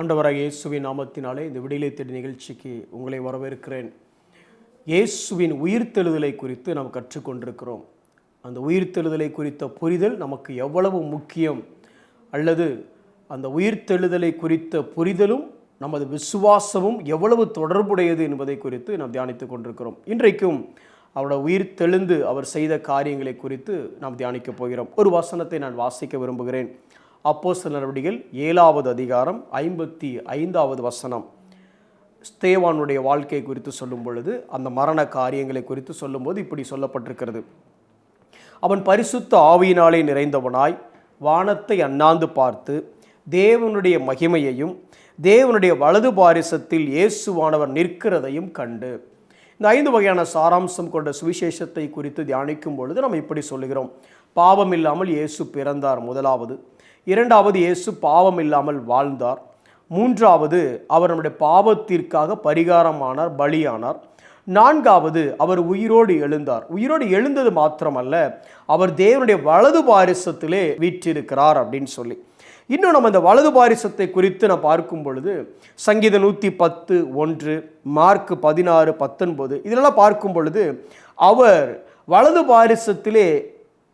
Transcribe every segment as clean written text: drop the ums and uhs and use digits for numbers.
ஆண்டவராக இயேசுவின் நாமத்தினாலே இந்த விடுதலை தேடி நிகழ்ச்சிக்கு உங்களை வரவேற்கிறேன். இயேசுவின் உயிர்த்தெழுதலை குறித்து நாம் கற்றுக்கொண்டிருக்கிறோம். அந்த உயிர்த்தெழுதலை குறித்த புரிதல் நமக்கு எவ்வளவு முக்கியம், அல்லது அந்த உயிர்த்தெழுதலை குறித்த புரிதலும் நமது விசுவாசமும் எவ்வளவு தொடர்புடையது என்பதை குறித்து நாம் தியானித்து கொண்டிருக்கிறோம். இன்றைக்கும் அவருடைய உயிர்த்தெழுந்து அவர் செய்த காரியங்களை குறித்து நாம் தியானிக்கப் போகிறோம். ஒரு வசனத்தை நான் வாசிக்க விரும்புகிறேன். அப்போஸ்தலர் நடவடிக்கைகள் 7வது அதிகாரம் 55வது வசனம். ஸ்தேவானுடைய வாழ்க்கை குறித்து சொல்லும் பொழுது, அந்த மரண காரியங்களை குறித்து சொல்லும்போது இப்படி சொல்லப்பட்டிருக்கிறது. அவன் பரிசுத்த ஆவியினாலே நிறைந்தவனாய் வானத்தை அண்ணாந்து பார்த்து தேவனுடைய மகிமையையும் தேவனுடைய வலது பாரிசத்தில் இயேசுவானவர் நிற்கிறதையும் கண்டு. இந்த 5 வகையான சாராம்சம் கொண்ட சுவிசேஷத்தை குறித்து தியானிக்கும் பொழுது நம்ம இப்படி சொல்லுகிறோம். பாவம் இல்லாமல் இயேசு பிறந்தார், முதலாவது. 2வது, இயேசு பாவம் இல்லாமல் வாழ்ந்தார். 3வது, அவர் நம்முடைய பாவத்திற்காக பரிகாரமானார், பலியானார். 4வது, அவர் உயிரோடு எழுந்தார். உயிரோடு எழுந்தது மாத்திரமல்ல, அவர் தேவனுடைய வலது பாரிசத்திலே வீற்றிருக்கிறார் அப்படின்னு சொல்லி. இன்னும் நம்ம இந்த வலது பாரிசத்தை குறித்து நான் பார்க்கும் பொழுது சங்கீதம் 110:1, மார்க் 16:19 இதெல்லாம் பார்க்கும் பொழுது அவர் வலது பாரிசத்திலே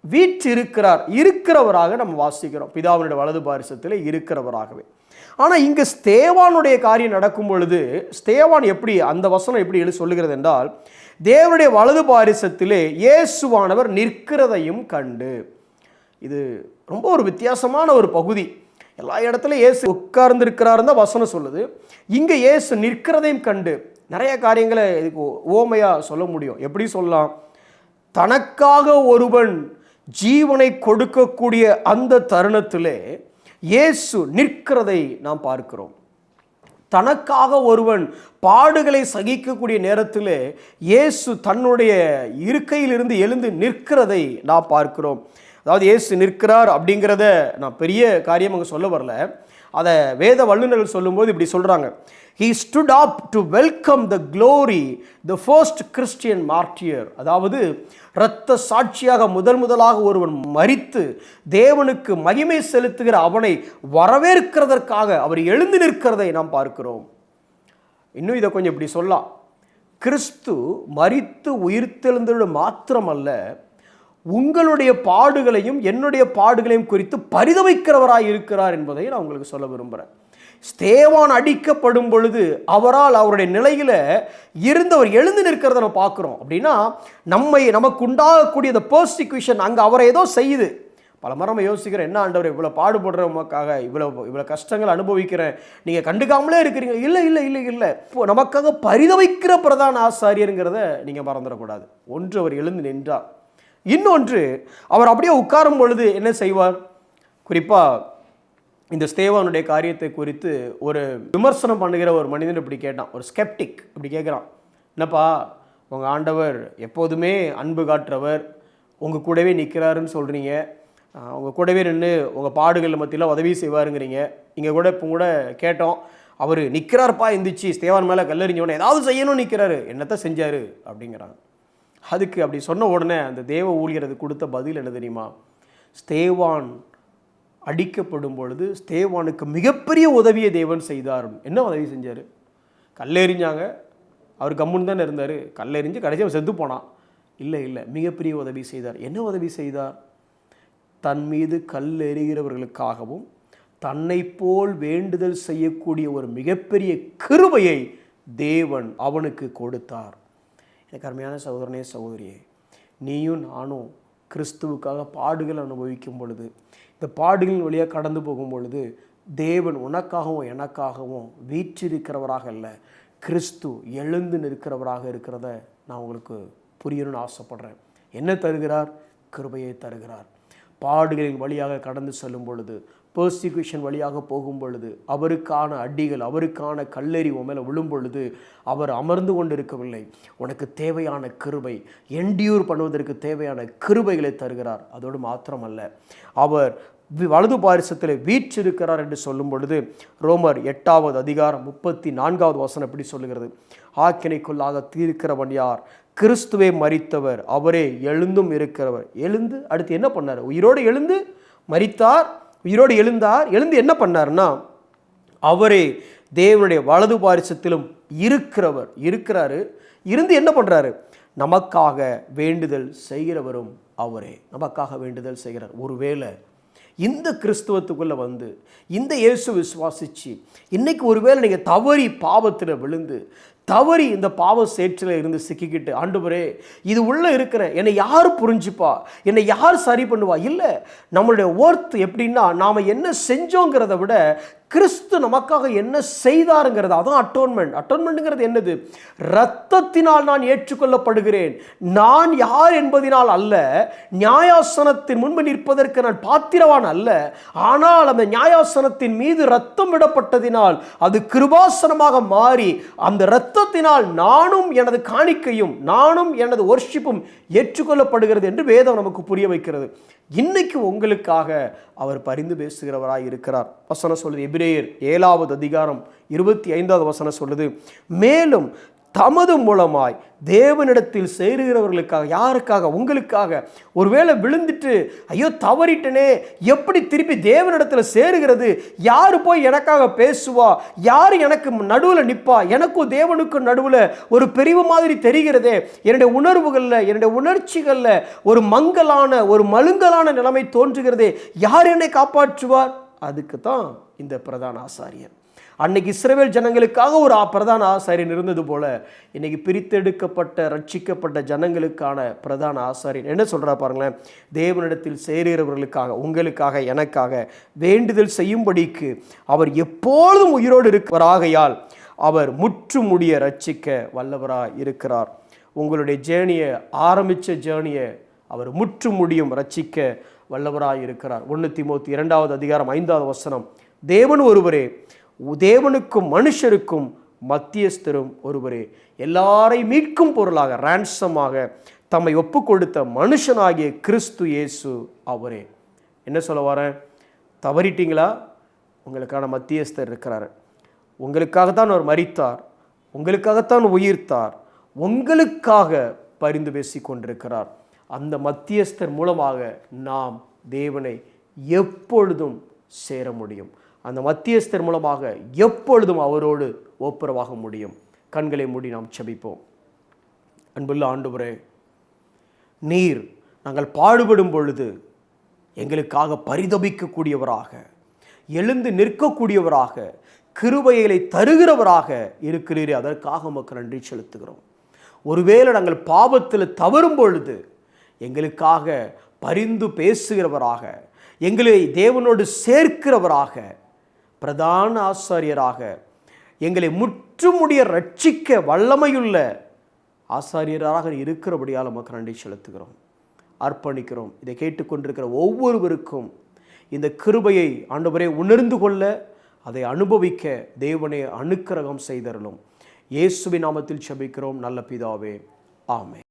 வீற்றிருக்கிறார், இருக்கிறவராக நம்ம வாசிக்கிறோம். பிதாவினுடைய வலது பாரிசத்திலே இருக்கிறவராகவே. ஆனால் இங்கே ஸ்தேவானுடைய காரியம் நடக்கும் பொழுது ஸ்தேவான் எப்படி, அந்த வசனம் எப்படி சொல்லுகிறது என்றால், தேவனுடைய வலது பாரிசத்திலே இயேசுவானவர் நிற்கிறதையும் கண்டு. இது ரொம்ப ஒரு வித்தியாசமான ஒரு பகுதி. எல்லா இடத்துலையும் இயேசு உட்கார்ந்துருக்கிறார் தான் வசனம் சொல்லுது. இங்கே இயேசு நிற்கிறதையும் கண்டு. நிறைய காரியங்களை இதுக்கு ஓமையாக சொல்ல முடியும். எப்படி சொல்லலாம்? தனக்காக ஒருவன் ஜீவனை கொடுக்கக்கூடிய அந்த தருணத்திலே இயேசு நிற்கிறதை நாம் பார்க்கிறோம். தனக்காக ஒருவன் பாடுகளை சகிக்கக்கூடிய நேரத்திலே இயேசு தன்னுடைய இருக்கையிலிருந்து எழுந்து நிற்கிறதை நாம் பார்க்கிறோம். அதாவது இயேசு நிற்கிறார் அப்படிங்கிறத நான் பெரிய காரியம் அங்கே சொல்ல வரல. அதை வேத வல்லுநர்கள் சொல்லும்போது இப்படி சொல்கிறாங்க. He stood up to welcome the glory, the first Christian martyr. அதாவது இரத்த சாட்சியாக முதலாக ஒருவன் மரித்து தேவனுக்கு மகிமை செலுத்துகிற அவனை வரவேற்கிறதற்காக அவர் எழுந்து நிற்கிறதை நாம் பார்க்கிறோம். இன்னும் இதை கொஞ்சம் இப்படி சொல்லலாம். கிறிஸ்து மரித்து உயிர்த்தெழுந்தது மாத்திரமல்ல, உங்களுடைய பாடுகளையும் என்னுடைய பாடுகளையும் குறித்து பரிதவிக்கிறவராய் இருக்கிறார் என்பதை நான் உங்களுக்கு சொல்ல விரும்புகிறேன். ஸ்தேவான் அடிக்கப்படும் பொழுது அவரால் அவருடைய நிலையில இருந்தவர் எழுந்து நிற்கிறத நம்ம பார்க்குறோம். அப்படின்னா நமக்கு உண்டாகக்கூடிய இந்த பெர்சிக்யூஷன் அங்கே அவரை ஏதோ செய்யுது. பல முறை நம்ம யோசிக்கிறேன், என்ன ஆண்டவர் இவ்வளோ பாடுபடுறவங்களுக்காக இவ்வளோ கஷ்டங்கள் அனுபவிக்கிறேன், நீங்கள் கண்டுக்காமலே இருக்கிறீங்க. இல்லை இல்லை இல்லை இல்லை இப்போ நமக்காக பரிதவிக்கிற பிரதான ஆசாரியருங்கிறத நீங்கள் மறந்துடக்கூடாது. ஒன்று, அவர் எழுந்து நின்றார். இன்னொன்று, அவர் அப்படியே உட்காரும் பொழுது என்ன செய்வார்? குறிப்பாக இந்த ஸ்தேவானுடைய காரியத்தை குறித்து ஒரு விமர்சனம் பண்ணுகிற ஒரு மனிதன் இப்படி கேட்டான். ஒரு ஸ்கெப்டிக் இப்படி கேட்குறான், என்னப்பா உங்கள் ஆண்டவர் எப்போதுமே அன்பு காட்டுறவர், உங்கள் கூடவே நிற்கிறாருன்னு சொல்கிறீங்க, உங்கள் கூடவே நின்று உங்கள் பாடுகள் மத்தியில் உதவி செய்வாருங்கிறீங்க. இங்கே கூட இப்போ கூட கேட்டோம், அவர் நிற்கிறார்ப்பா, எந்திரிச்சு ஸ்தேவான் மேலே கல்லெறிஞ்சவனே ஏதாவது செய்யணும்னு நிற்கிறாரு, என்னத்தை செஞ்சார் அப்படிங்கிறாங்க. அதுக்கு அப்படி சொன்ன உடனே அந்த தேவ ஊழியர் கொடுத்த பதில் என்ன தெரியுமா? ஸ்தேவான் அடிக்கப்படும் பொழுது ஸ்தேவானுக்கு மிகப்பெரிய உதவியை தேவன் செய்தார். என்ன உதவி செஞ்சார்? கல்லெறிஞ்சாங்க, அவர் கம்முன்னு தானே இருந்தார். கல்லெறிஞ்சு கடைசியாக செத்து போனான். இல்லை இல்லை, மிகப்பெரிய உதவி செய்தார். என்ன உதவி செய்தார்? தன் மீது கல் எறிகிறவர்களுக்காகவும் தன்னை போல் வேண்டுதல் செய்யக்கூடிய ஒரு மிகப்பெரிய கிருபையை தேவன் அவனுக்கு கொடுத்தார். எனக்கு அருமையான சகோதரனே, சகோதரியே, நீயும் நானும் கிறிஸ்துவுக்காக பாடுகள் அனுபவிக்கும் பொழுது, இந்த பாடுகளின் வழியாக கடந்து போகும் பொழுது தேவன் உனக்காகவும் எனக்காகவும் வீற்றிருக்கிறவராக அல்ல, கிறிஸ்து எழுந்து நிற்கிறவராக இருக்கிறத நான் உங்களுக்கு புரியணும்னு ஆசைப்படுறேன். என்ன தருகிறார்? கிருபையை தருகிறார். பாடுகளின் வழியாக கடந்து செல்லும் பொழுது, பெர்சிக்யூஷன் வழியாக போகும் பொழுது, அவருக்கான அடிகள், அவருக்கான கல்லெறி மேலே விழும் பொழுது அவர் அமர்ந்து கொண்டு இருக்கவில்லை. உனக்கு தேவையான கிருபை, என்டியூர் பண்ணுவதற்கு தேவையான கிருபைகளை தருகிறார். அதோடு மாத்திரமல்ல, அவர் வலது பாரிசத்தில் வீற்றிருக்கிறார் என்று சொல்லும் பொழுது ரோமர் 8வது அதிகாரம் 34வது வசனம் எப்படி சொல்லுகிறது? ஆக்கினைக்குள்ளாக தீர்க்கிறவன் யார்? கிறிஸ்துவே மரித்தவர், அவரே எழுந்தும் இருக்கிறவர். எழுந்து அடுத்து என்ன பண்ணார்? உயிரோடு எழுந்து மரித்தார், உயிரோடு எழுந்தார். எழுந்து என்ன பண்ணார்னா அவரே தேவனுடைய வலது பாரிசத்திலும் இருக்கிறாரு. இருந்து என்ன பண்றாரு? நமக்காக வேண்டுதல் செய்கிறவரும் அவரே. நமக்காக வேண்டுதல் செய்கிறார். ஒருவேளை இந்த கிறிஸ்துவத்துக்குள்ள வந்து இந்த இயேசு விசுவாசிச்சு இன்னைக்கு ஒருவேளை நீங்க தவறி பாவத்தில் விழுந்து தவறி இந்த பாவ சேற்றில் இருந்து சிக்கிக்கிட்டு, ஆண்டவரே இது உள்ள இருக்கிற என்னை யார் புரிஞ்சுப்பா, என்னை யார் சரி பண்ணுவா? இல்லை, நம்மளுடைய ஒர்த் எப்படின்னா நாம் என்ன செஞ்சோங்கிறத விட கிறிஸ்து நமக்காக என்ன செய்தாருங்கிறது. அதான் அட்டோன்மெண்ட். அட்டோன்மெண்ட்ங்கிறது என்னது? இரத்தத்தினால் நான் ஏற்றுக்கொள்ளப்படுகிறேன். நான் யார் என்பதினால் அல்ல, நியாயாசனத்தின் முன்பு நிற்பதற்கு நான் பாத்திரவான் அல்ல. ஆனால் அந்த நியாயாசனத்தின் மீது இரத்தம் விடப்பட்டதினால் அது கிருபாசனமாக மாறி அந்த இரத்தத்தினால் நானும் எனது காணிக்கையும் நானும் எனது வொர்ஷிப்பும் ஏற்றுக்கொள்ளப்படுகிறது என்று வேதம் நமக்கு புரிய வைக்கிறது. இன்னைக்கு உங்களுக்காக அவர் பரிந்து பேசுகிறவராய் இருக்கிறார். வசனம் சொல்லுது, எபிரேயர் 7வது அதிகாரம் 25வது வசனம் சொல்லுது, மேலும் தமது மூலமாய் தேவனிடத்தில் சேருகிறவர்களுக்காக. யாருக்காக? உங்களுக்காக. ஒருவேளை விழுந்துட்டு ஐயோ தவறிட்டனே, எப்படி திருப்பி தேவனிடத்தில் சேருகிறது? யாரு போய் எனக்காக பேசுவா? யாரு எனக்கு நடுவில் நிற்பா? எனக்கும் தேவனுக்கும் நடுவில் ஒரு பிரிவு மாதிரி தெரிகிறதே. என்னுடைய உணர்வுகளில், என்னுடைய உணர்ச்சிகளில் ஒரு மழுங்கலான நிலைமை தோன்றுகிறதே. யார் என்னை காப்பாற்றுவார்? அதுக்கு தான் இந்த பிரதான ஆசாரியர். அன்னைக்கு இஸ்ரவேல் ஜனங்களுக்காக ஒரு பிரதான ஆசாரியன் இருந்தது போல இன்னைக்கு பிரித்தெடுக்கப்பட்ட ரட்சிக்கப்பட்ட ஜனங்களுக்கான பிரதான ஆசாரியன் என்ன சொல்றா பாருங்களேன். தேவனிடத்தில் சேருகிறவர்களுக்காக, உங்களுக்காக, எனக்காக வேண்டுதல் செய்யும்படிக்கு அவர் எப்பொழுதும் உயிரோடு இருக்கிறாகையால் அவர் முற்றுமுடிய ரட்சிக்க வல்லவராய் இருக்கிறார். உங்களுடைய ஜேர்னியை ஆரம்பித்த ஜேர்னியை அவர் முற்றுமுடியும் ரட்சிக்க வல்லவராய் இருக்கிறார். 1 தீமோத்தேயு 2வது அதிகாரம் 5வது வசனம், தேவன் ஒருவரே, தேவனுக்கும் மனுஷருக்கும் மத்தியஸ்தரும் ஒருவரே, எல்லாரையும் மீட்கும் பொருளாக ரான்சமாக தம்மை ஒப்பு கொடுத்த மனுஷனாகிய கிறிஸ்து இயேசு அவரே. என்ன சொல்ல வரேன்? தவறிட்டீங்களா? உங்களுக்கான மத்தியஸ்தர் இருக்கிறார். உங்களுக்காகத்தான் அவர் மரித்தார், உங்களுக்காகத்தான் உயிர்த்தார், உங்களுக்காக பரிந்து பேசி கொண்டிருக்கிறார். அந்த மத்தியஸ்தர் மூலமாக நாம் தேவனை எப்பொழுதும் சேர முடியும். அந்த மத்தியஸ்தர் மூலமாக எப்பொழுதும் அவரோடு ஒப்புரவாக முடியும். கண்களை மூடி நாம் செபிப்போம். அன்புள்ள ஆண்டவரே, நீர் நாங்கள் பாடுபடும் பொழுது எங்களுக்காக பரிதபிக்கக்கூடியவராக, எழுந்து நிற்கக்கூடியவராக, கிருபைகளை தருகிறவராக இருக்கிறீரே, அதற்காக உமக்கு நன்றி செலுத்துகிறோம். ஒருவேளை நாங்கள் பாவத்தில் தவறும் பொழுது எங்களுக்காக பரிந்து பேசுகிறவராக, எங்களை தேவனோடு சேர்க்கிறவராக, பிரதான ஆசாரியராக, எங்களை முற்றுமுடிய ரட்சிக்க வல்லமையுள்ள ஆசாரியராக இருக்கிறபடியால் நமக்கு நன்றி செலுத்துகிறோம், அர்ப்பணிக்கிறோம். இதை கேட்டுக்கொண்டிருக்கிற ஒவ்வொருவருக்கும் இந்த கிருபையை ஆண்டவரே உணர்ந்து கொள்ள, அதை அனுபவிக்க தேவனே அனுக்கிரகம் செய்தருளும். இயேசுவின் நாமத்தில் செபிக்கிறோம் நல்ல பிதாவே, ஆமென்.